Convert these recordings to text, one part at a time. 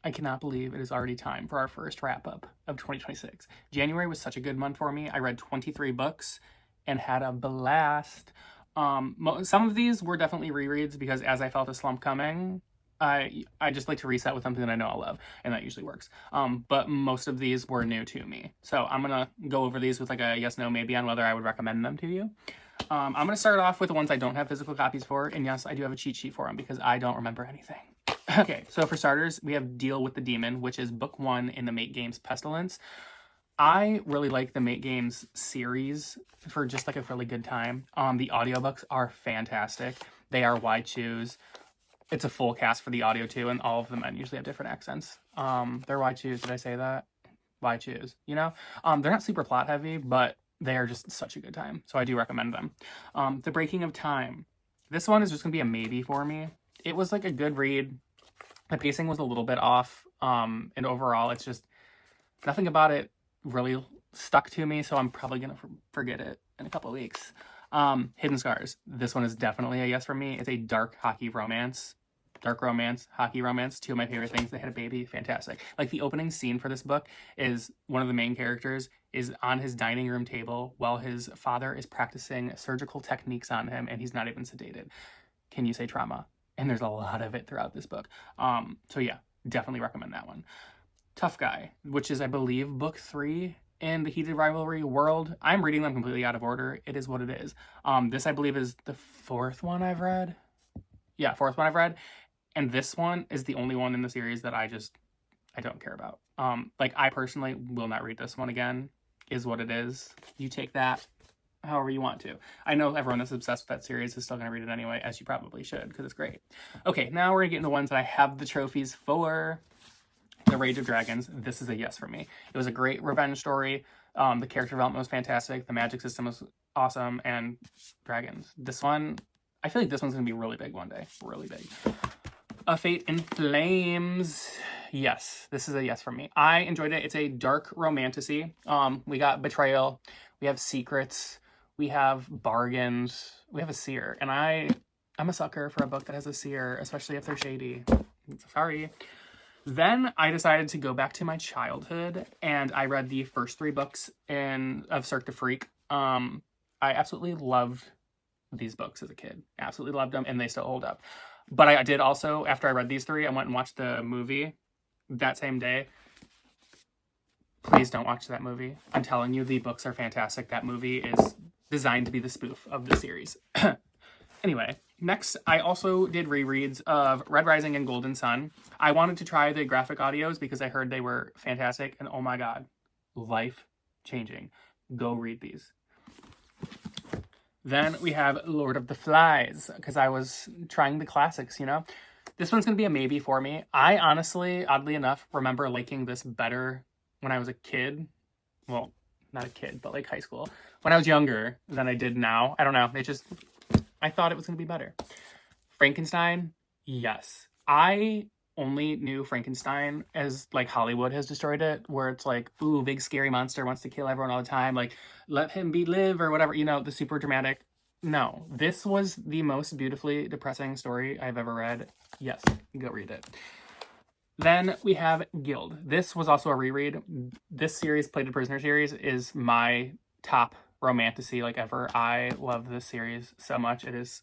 I cannot believe it is already time for our first wrap up of 2026. January was such a good month for me. I read 23 books and had a blast. Some of these were definitely rereads because as I felt a slump coming, I just like to reset with something that I know I'll love, and that usually works. But most of these were new to me. So I'm gonna go over these with like a yes, no, maybe on whether I would recommend them to you. I'm gonna start off with the ones I don't have physical copies for, and yes, I do have a cheat sheet for them because I don't remember anything. Okay, so for starters, we have Deal with the Demon, which is book 1 in the Mate Games Pestilence. I really like the Mate Games series for just like a really good time. The audiobooks are fantastic. They are wide chews. It's a full cast for the audio too, and all of the men usually have different accents. They're wide chews. Did I say that? Wide chews, you know? They're not super plot heavy, but they are just such a good time. So I do recommend them. The Breaking of Time. This one is just gonna be a maybe for me. It was like a good read. The pacing was a little bit off, and overall, it's just nothing about it really stuck to me, so I'm probably gonna forget it in a couple of weeks. Hidden Scars. This one is definitely a yes for me. It's a dark romance, hockey romance. Two of my favorite things. They had a baby, fantastic. Like the opening scene for this book is one of the main characters is on his dining room table while his father is practicing surgical techniques on him, and he's not even sedated. Can you say trauma? And there's a lot of it throughout this book. So yeah, definitely recommend that one. Tough Guy, which is, I believe, book 3 in the Heated Rivalry world. I'm reading them completely out of order. It is what it is. This, I believe, is the 4th one I've read. Yeah, 4th one I've read. And this one is the only one in the series that I don't care about. Like, I personally will not read this one again, is what it is. You take that however you want to. I know everyone that's obsessed with that series is still going to read it anyway, as you probably should, because it's great. Okay, now we're going to get into the ones that I have the trophies for. The Rage of Dragons. This is a yes for me. It was a great revenge story. The character development was fantastic. The magic system was awesome. And dragons. This one, I feel like this one's going to be really big one day. Really big. A Fate in Flames. Yes, this is a yes for me. I enjoyed it. It's a dark romantasy. We got betrayal. We have secrets. We have bargains. We have a seer. And I'm a sucker for a book that has a seer, especially if they're shady. Sorry. Then I decided to go back to my childhood, and I read the first 3 books of Cirque du Freak. I absolutely loved these books as a kid. Absolutely loved them, and they still hold up. But I did also, after I read these 3, I went and watched the movie that same day. Please don't watch that movie. I'm telling you, the books are fantastic. That movie is designed to be the spoof of the series. Anyway, next, I also did rereads of Red Rising and Golden Sun. I wanted to try the graphic audios because I heard they were fantastic, and oh my god, life-changing. Go read these. Then we have Lord of the Flies, because I was trying the classics, you know? This one's going to be a maybe for me. I honestly, oddly enough, remember liking this better when I was a kid. Well, not a kid, but like high school. When I was younger than I did now. I don't know. I thought it was going to be better. Frankenstein, yes. I only knew Frankenstein as, like, Hollywood has destroyed it, where it's like, ooh, big scary monster wants to kill everyone all the time, like, let him live, or whatever, you know, the super dramatic. No, this was the most beautifully depressing story I've ever read. Yes, go read it. Then we have Guild. This was also a reread. This series, Plated Prisoner series, is my top romantasy like ever. I love this series so much. It is,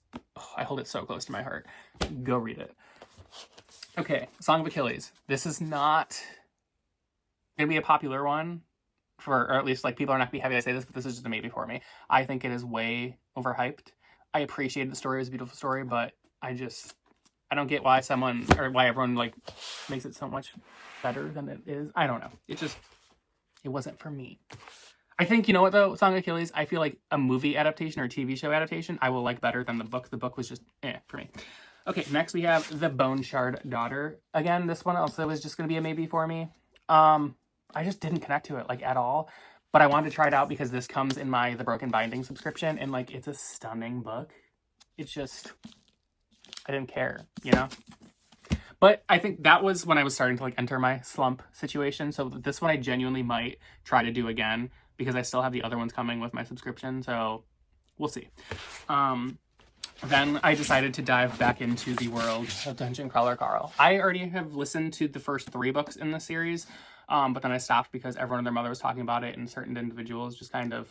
I hold it so close to my heart. Go read it. Okay, Song of Achilles. This is not gonna be a popular one or at least like people are not gonna be happy I say this, but this is just a maybe for me. I think it is way overhyped. I appreciated the story, it was a beautiful story, but I don't get why why everyone like makes it so much better than it is. I don't know. It wasn't for me. I think, you know what though, Song of Achilles, I feel like a movie adaptation or a TV show adaptation, I will like better than the book. The book was just for me. Okay, next we have The Bone Shard Daughter. Again, this one also is just going to be a maybe for me. I just didn't connect to it like at all, but I wanted to try it out because this comes in my The Broken Binding subscription, and like it's a stunning book. It's just, I didn't care, you know? But I think that was when I was starting to like enter my slump situation. So this one I genuinely might try to do again because I still have the other ones coming with my subscription. So we'll see. Then I decided to dive back into the world of Dungeon Crawler Carl. I already have listened to the first 3 books in the series, but then I stopped because everyone and their mother was talking about it, and certain individuals just kind of,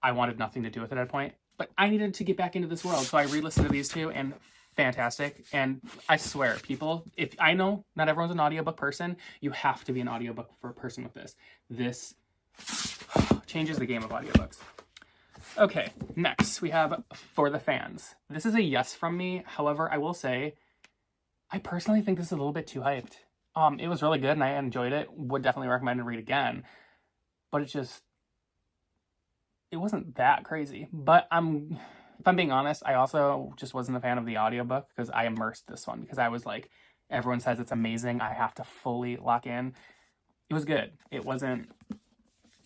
I wanted nothing to do with it at a point. But I needed to get back into this world, so I re-listened to these 2, and fantastic. And I swear, people, if I know not everyone's an audiobook person, you have to be an audiobook for a person with this. This changes the game of audiobooks. Okay, next we have For the Fans. This is a yes from me. However, I will say, I personally think this is a little bit too hyped. It was really good and I enjoyed it. Would definitely recommend to read again. But it wasn't that crazy. But if I'm being honest, I also just wasn't a fan of the audiobook because I immersed this one because I was like, everyone says it's amazing. I have to fully lock in. It was good. It wasn't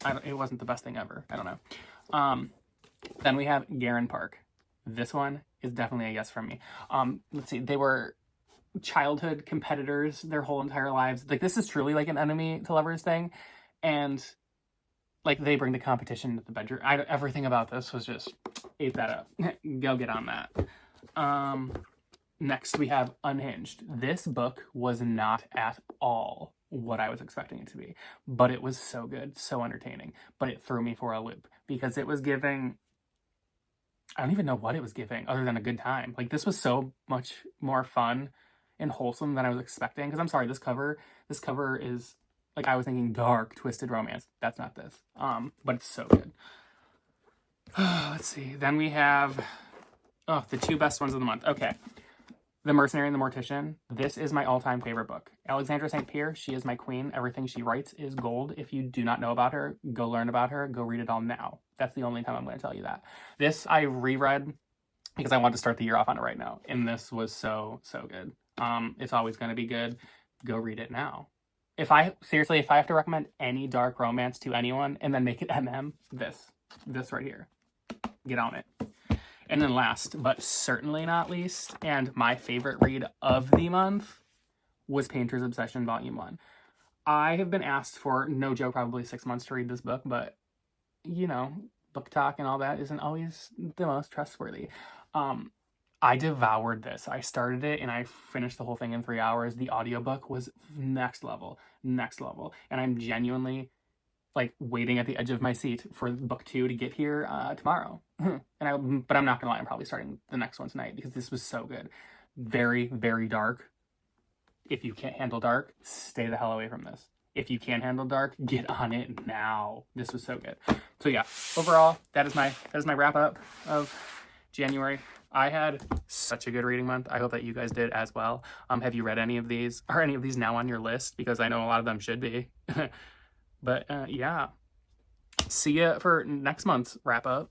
the best thing ever. I don't know. Then we have Garen Park. This one is definitely a yes from me. Let's see. They were childhood competitors their whole entire lives. Like, this is truly like an enemy to lovers thing. And like, they bring the competition to the bedroom. Everything about this was just, ate that up. Go get on that. Next we have Unhinged. This book was not at all what I was expecting it to be, but it was so good, so entertaining. But it threw me for a loop because it was giving, I don't even know what it was giving other than a good time. Like, this was so much more fun and wholesome than I was expecting. Because I'm sorry, this cover is, like, I was thinking dark, twisted romance. That's not this. But it's so good. Let's see. Then we have, the 2 best ones of the month. Okay. The Mercenary and the Mortician. This is my all-time favorite book. Alexandra St. Pierre, she is my queen. Everything she writes is gold. If you do not know about her, go learn about her. Go read it all now. That's the only time I'm going to tell you that. This I reread because I wanted to start the year off on a right note. And this was so, so good. It's always going to be good. Go read it now. If I have to recommend any dark romance to anyone and then make it this right here. Get on it. And then last, but certainly not least, and my favorite read of the month was Painter's Obsession Volume 1. I have been asked for, no joke, probably 6 months to read this book, but, you know, book talk and all that isn't always the most trustworthy. I devoured this. I started it and I finished the whole thing in 3 hours. The audiobook was next level. And I'm genuinely like waiting at the edge of my seat for book 2 to get here tomorrow. But I'm not gonna lie, I'm probably starting the next one tonight because this was so good. Very, very dark. If you can't handle dark, stay the hell away from this. If you can handle dark, get on it now. This was so good. So yeah, overall, that is my wrap up of January. I had such a good reading month. I hope that you guys did as well. Have you read any of these? Are any of these now on your list? Because I know a lot of them should be. But yeah, see ya for next month's wrap up.